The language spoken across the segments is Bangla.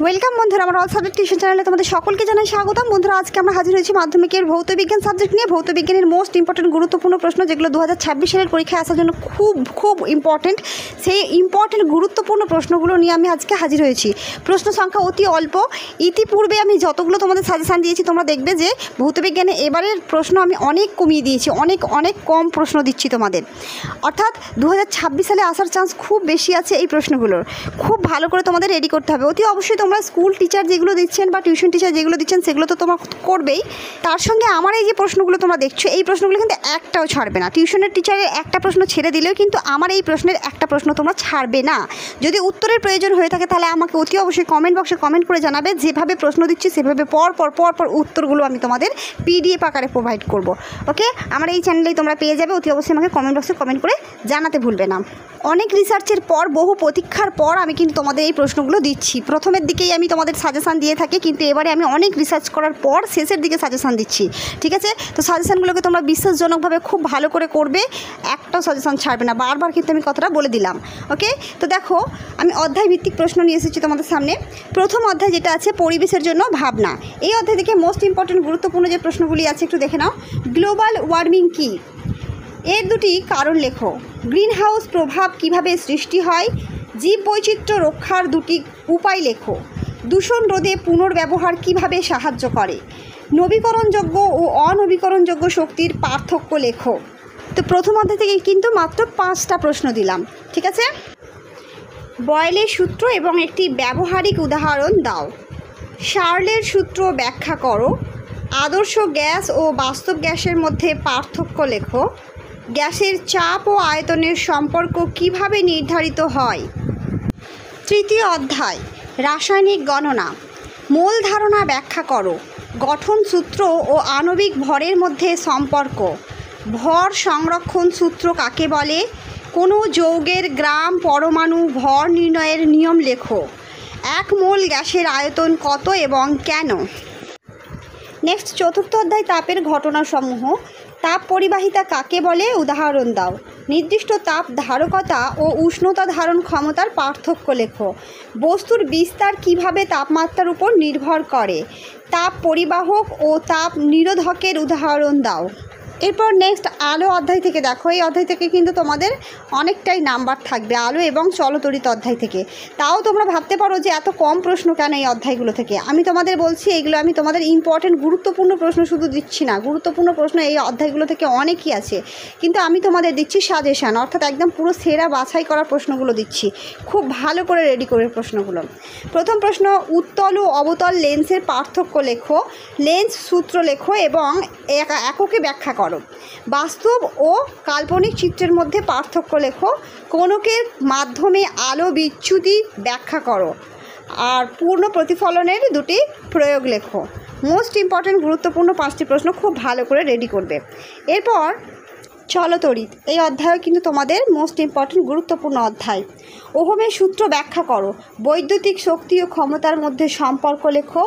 ওয়েলকাম বন্ধুরা, আমার অল সাবজেক্ট টিউশন চ্যানেলে তোমাদের সকলকে জানাই স্বাগতম। বন্ধুরা, আজকে আমরা হাজির হয়েছি মাধ্যমিকের ভৌতবিজ্ঞান সাবজেক্ট নিয়ে। ভৌতবিজ্ঞানের মোস্ট ইম্পর্টেন্ট গুরুত্বপূর্ণ প্রশ্ন, যেগুলো 2026 সালের পরীক্ষায় আসার জন্য খুব ইম্পর্টেন্ট, সেই ইম্পর্টেন্ট গুরুত্বপূর্ণ প্রশ্নগুলো নিয়ে আমি আজকে হাজির হয়েছি। প্রশ্ন সংখ্যা অতি অল্প। ইতিপূর্বে আমি যতগুলো তোমাদের সাজেশান দিয়েছি, তোমরা দেখবে যে ভৌতবিজ্ঞানে এবারের প্রশ্ন আমি অনেক কমিয়ে দিয়েছি, অনেক কম প্রশ্ন দিচ্ছি তোমাদের। অর্থাৎ 2026 সালে আসার চান্স খুব বেশি আছে। এই প্রশ্নগুলোর খুব ভালো করে তোমাদের রেডি করতে হবে। অতি অবশ্যই তোমরা স্কুল টিচার যেগুলো দিচ্ছেন বা টিউশন টিচার যেগুলো দিচ্ছেন, সেগুলো তো তোমরা করবেই। তার সঙ্গে আমার এই যে প্রশ্নগুলো তোমরা দেখছো, এই প্রশ্নগুলো কিন্তু একটাও ছাড়বে না। টিউশনের টিচারের একটা প্রশ্ন ছেড়ে দিলেও কিন্তু আমার এই প্রশ্নের একটা প্রশ্ন তোমরা ছাড়বে না। যদি উত্তরের প্রয়োজন হয়ে থাকে, তাহলে আমাকে অতি অবশ্যই কমেন্ট বক্সে কমেন্ট করে জানাবে। যেভাবে প্রশ্ন দিচ্ছি সেভাবে পর পর উত্তরগুলো আমি তোমাদের পিডিএফ আকারে প্রোভাইড করব। ওকে, আমার এই চ্যানেলেই তোমরা পেয়ে যাবে। অতি অবশ্যই আমাকে কমেন্ট বক্সে কমেন্ট করে জানাতে ভুলবে না। অনেক রিসার্চের পর, বহু প্রতীক্ষার পর আমি কিন্তু তোমাদের এই প্রশ্নগুলো দিচ্ছি। প্রথমের দিকেই আমি তোমাদের সাজেশান দিয়ে থাকি, কিন্তু এবারে আমি অনেক রিসার্চ করার পর শেষের দিকে সাজেশান দিচ্ছি। ঠিক আছে, তো সাজেশানগুলোকে তোমরা বিশ্বাসজনকভাবে খুব ভালো করে করবে, একটা সাজেশান ছাড়বে না। বারবার কিন্তু আমি কথাটা বলে দিলাম। ওকে, তো দেখো, আমি অধ্যায় ভিত্তিক প্রশ্ন নিয়ে এসেছি তোমাদের সামনে। প্রথম অধ্যায় যেটা আছে পরিবেশের জন্য ভাবনা, এই অধ্যায় থেকে মোস্ট ইম্পর্টেন্ট গুরুত্বপূর্ণ যে প্রশ্নগুলি আছে একটু দেখে নাও। গ্লোবাল ওয়ার্মিং কী? এর দুটি কারণ লেখো। গ্রিনহাউস প্রভাব কিভাবে সৃষ্টি হয়? জীববৈচিত্র্য রক্ষার দুটি উপায় লেখো। দূষণ রোধে পুনর্ব্যবহার কিভাবে সাহায্য করে? নবীকরণযোগ্য ও অনবীকরণযোগ্য শক্তির পার্থক্য লেখো। তো প্রথম অধ্যায় থেকে কিন্তু মাত্র 5টা প্রশ্ন দিলাম। ঠিক আছে, বয়েলের সূত্র এবং একটি ব্যবহারিক উদাহরণ দাও। শার্লের সূত্র ব্যাখ্যা করো। আদর্শ গ্যাস ও বাস্তব গ্যাসের মধ্যে পার্থক্য লেখো। গ্যাসের চাপ ও আয়তনের সম্পর্ক কিভাবে নির্ধারিত হয়? তৃতীয় অধ্যায় রাসায়নিক গণনা, মূল ধারণা ব্যাখ্যা করো। গঠন সূত্র ও আণবিক ভরের মধ্যে সম্পর্ক। ভর সংরক্ষণ সূত্র কাকে বলে? কোনো যৌগের গ্রাম পরমাণু ভর নির্ণয়ের নিয়ম লেখো। 1 মোল গ্যাসের আয়তন কত এবং কেন? নেক্সট, চতুর্থ অধ্যায় তাপের ঘটনাসমূহ। তাপ পরিবাহিতা কাকে বলে? উদাহরণ দাও। নির্দিষ্ট তাপ ধারকতা ও উষ্ণতা ধারণ ক্ষমতার পার্থক্য লেখো। বস্তুর বিস্তার কিভাবে তাপমাত্রার উপর নির্ভর করে? তাপ পরিবাহক ও তাপ নিরোধকের উদাহরণ দাও। এরপর নেক্সট আলো অধ্যায় থেকে দেখো। এই অধ্যায় থেকে কিন্তু তোমাদের অনেকটাই নাম্বার থাকবে, আলো এবং চলতরিত অধ্যায় থেকে। তাও তোমরা ভাবতে পারো যে এত কম প্রশ্ন কেন এই অধ্যায়গুলো থেকে। আমি তোমাদের বলছি, এইগুলো আমি তোমাদের ইম্পর্টেন্ট গুরুত্বপূর্ণ প্রশ্ন শুধু দিচ্ছি না, গুরুত্বপূর্ণ প্রশ্ন এই অধ্যায়গুলো থেকে অনেকই আছে, কিন্তু আমি তোমাদের দিচ্ছি সাজেশান, অর্থাৎ একদম পুরো সেরা বাছাই করা প্রশ্নগুলো দিচ্ছি। খুব ভালো করে রেডি করে প্রশ্নগুলো। প্রথম প্রশ্ন, উত্তল ও অবতল লেন্সের পার্থক্য লেখো। লেন্স সূত্র লেখো এবং এককে ব্যাখ্যা করো। বাস্তব ও কাল্পনিক চিত্রের মধ্যে পার্থক্য লেখো। কোনকের মাধ্যমে আলো বিচ্যুতি ব্যাখ্যা করো। আর পূর্ণ প্রতিফলনের দুটি প্রয়োগ লেখো। মোস্ট ইম্পর্টেন্ট গুরুত্বপূর্ণ 5টি প্রশ্ন খুব ভালো করে রেডি করবে। এরপর চলতরিৎ, এই অধ্যায় কিন্তু তোমাদের মোস্ট ইম্পর্টেন্ট গুরুত্বপূর্ণ অধ্যায়। ওহমের সূত্র ব্যাখ্যা করো। বৈদ্যুতিক শক্তি ও ক্ষমতার মধ্যে সম্পর্ক লেখো।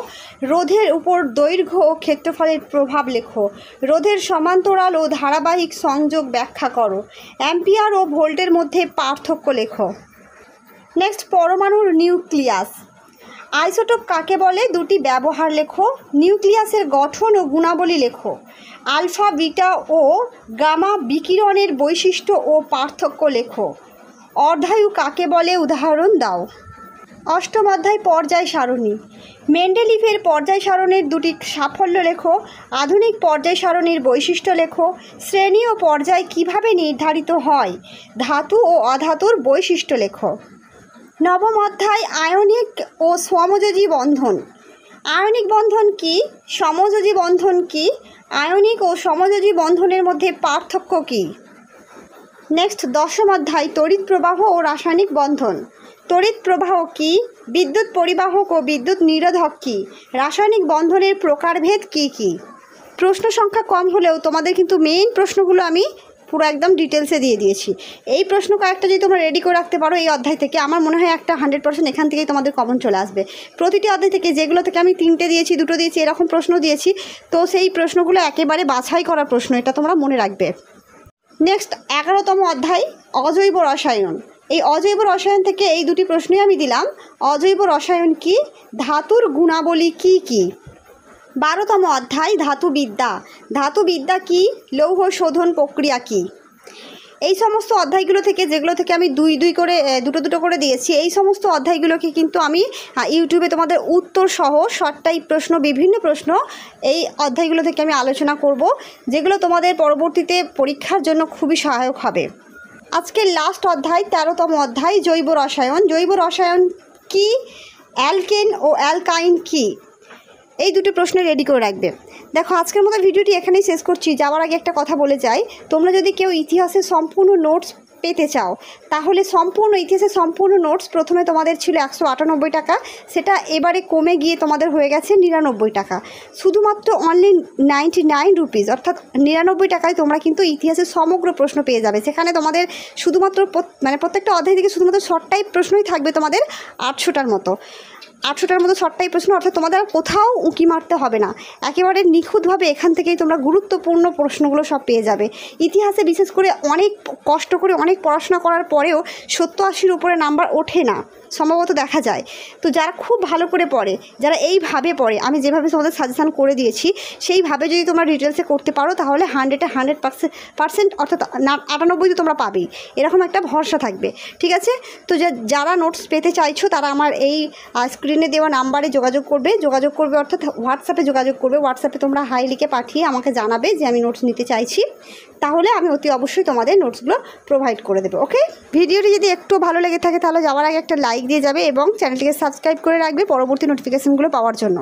রোধের উপর দৈর্ঘ্য ও ক্ষেত্রফলের প্রভাব লেখো। রোধের সমান্তরাল ও ধারাবাহিক সংযোগ ব্যাখ্যা করো। অ্যাম্পিয়ার ও ভোল্টের মধ্যে পার্থক্য লেখো। নেক্সট, পরমাণুর নিউক্লিয়াস। আইসোটোপ কাকে বলে? দুটি ব্যবহার লেখো। নিউক্লিয়াসের গঠন ও গুণাবলী লেখো। আলফা, বিটা ও গামা বিকিরণের বৈশিষ্ট্য ও পার্থক্য লেখো। অর্ধায়ু কাকে বলে? উদাহরণ দাও। অষ্টম অধ্যায় পর্যায় সারণী। মেন্ডেলিভের পর্যায় সারণীর দুটি সাফল্য লেখো। আধুনিক পর্যায় সারণীর বৈশিষ্ট্য লেখো। শ্রেণী ও পর্যায় কিভাবে নির্ধারিত হয়? ধাতু ও অধাতুর বৈশিষ্ট্য লেখো। নবম অধ্যায় আয়নিক ও সমযোজী বন্ধন। আয়নিক বন্ধন কি? সমযোজী বন্ধন কি? আয়নিক ও সমযোজী বন্ধনের মধ্যে পার্থক্য কি? নেক্সট, দশম অধ্যায় তড়িৎ প্রবাহ ও রাসায়নিক বন্ধন। তড়িৎ প্রবাহ কি? বিদ্যুৎ পরিবাহক ও বিদ্যুৎ নিরোধক কি? রাসায়নিক বন্ধনের প্রকারভেদ কি কি? প্রশ্ন সংখ্যা কম হলেও তোমাদের কিন্তু মেইন প্রশ্নগুলো আমি পুরো একদম ডিটেলসে দিয়ে দিয়েছি। এই প্রশ্ন কয়েকটা যদি তোমরা রেডি করে রাখতে পারো এই অধ্যায় থেকে, আমার মনে হয় একটা 100% এখান থেকেই তোমাদের কমন চলে আসবে। প্রতিটি অধ্যায় থেকে যেগুলো থেকে আমি 3টে দিয়েছি, 2টো দিয়েছি, এরকম প্রশ্ন দিয়েছি, তো সেই প্রশ্নগুলো একেবারে বাছাই করা প্রশ্ন, এটা তোমরা মনে রাখবে। নেক্সট 11তম অধ্যায় অজৈব রসায়ন। এই অজৈব রসায়ন থেকে এই দুটি প্রশ্নই আমি দিলাম। অজৈব রসায়ন কি, ধাতুর গুণাবলী কি কি। 12তম অধ্যায় ধাতুবিদ্যা। ধাতুবিদ্যা কি, লৌহ শোধন প্রক্রিয়া কি। এই সমস্ত অধ্যায়গুলো থেকে, যেগুলো থেকে আমি দুটো দুটো করে দিয়েছি, এই সমস্ত অধ্যায়গুলোকে কিন্তু আমি ইউটিউবে তোমাদের উত্তর সহ শর্ট টাইপ প্রশ্ন, বিভিন্ন প্রশ্ন এই অধ্যায়গুলো থেকে আমি আলোচনা করব, যেগুলো তোমাদের পরবর্তীতে পরীক্ষার জন্য খুবই সহায়ক হবে। আজকের লাস্ট অধ্যায় 13তম অধ্যায় জৈব রসায়ন। জৈব রসায়ন কি, অ্যালকেন ও অ্যালকাইন কি। এই দুটো প্রশ্ন রেডি করে রাখবে। দেখো, আজকের মতো ভিডিওটি এখানেই শেষ করছি। যাওয়ার আগে একটা কথা বলে যাই, তোমরা যদি কেউ ইতিহাসের সম্পূর্ণ নোটস পেতে চাও, তাহলে ইতিহাসের সম্পূর্ণ নোটস প্রথমে তোমাদের ছিল 198 টাকা, সেটা এবারে কমে গিয়ে তোমাদের হয়ে গেছে 99 টাকা। শুধুমাত্র অনলি 99 রুপিস, অর্থাৎ 99 টাকায় তোমরা কিন্তু ইতিহাসের সমগ্র প্রশ্ন পেয়ে যাবে। সেখানে তোমাদের শুধুমাত্র প্রত্যেকটা অধ্যায় থেকে শুধুমাত্র শর্ট টাইপ প্রশ্নই থাকবে তোমাদের 800টার মতো শর্ট টাইপ প্রশ্ন, অর্থাৎ তোমাদের কোথাও উঁকি মারতে হবে না। একেবারে নিখুঁতভাবে এখান থেকেই তোমরা গুরুত্বপূর্ণ প্রশ্নগুলো সব পেয়ে যাবে। ইতিহাসে বিশেষ করে অনেক কষ্ট করে অনেক পড়াশোনা করার পরেও 70-80-র উপরে নাম্বার ওঠে না, সম্ভবত দেখা যায়। তো যারা খুব ভালো করে পড়ে, যারা এইভাবে পড়ে, আমি যেভাবে তোমাদের সাজেশান করে দিয়েছি সেইভাবে যদি তোমরা ডিটেলসে করতে পারো, তাহলে 100% অর্থাৎ 98 তো তোমরা পাবেই, এরকম একটা ভরসা থাকবে। ঠিক আছে? তো যারা নোটস পেতে চাইছো তারা আমার এই স্ক্রিনে দেওয়া নাম্বারে যোগাযোগ করবে অর্থাৎ হোয়াটসঅ্যাপে যোগাযোগ করবে। হোয়াটসঅ্যাপে তোমরা হাই লিখে পাঠিয়ে আমাকে জানাবে যে আমি নোটস নিতে চাইছি, তাহলে আমি অতি অবশ্যই তোমাদের নোটসগুলো প্রোভাইড করে দেবো। ওকে, ভিডিওটি যদি একটু ভালো লেগে থাকে তাহলে যাওয়ার আগে একটা লাইক দিয়ে যাবে এবং চ্যানেলটিকে সাবস্ক্রাইব করে রাখবে পরবর্তী নোটিফিকেশানগুলো পাওয়ার জন্য।